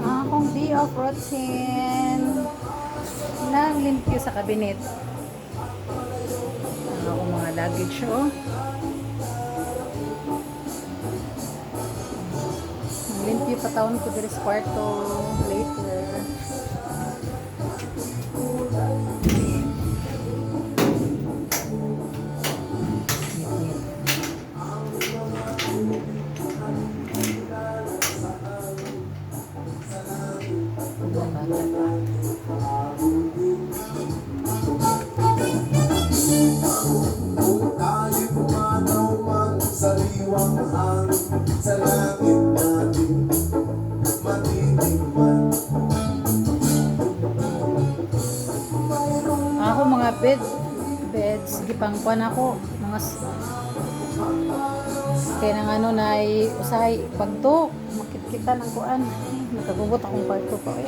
Akong day of routine. Naglimpyo sa kabinet. Ang akong mga luggage, oh. Naglimpyo pa taon ko diri sa kwarto later. Sariwang hangin sa langit natin matitigman. Ako mga beds gipangkuan ako mga kaya nang ano na usahay pagto makikita ng kuan nakagubot akong kwarto ko eh.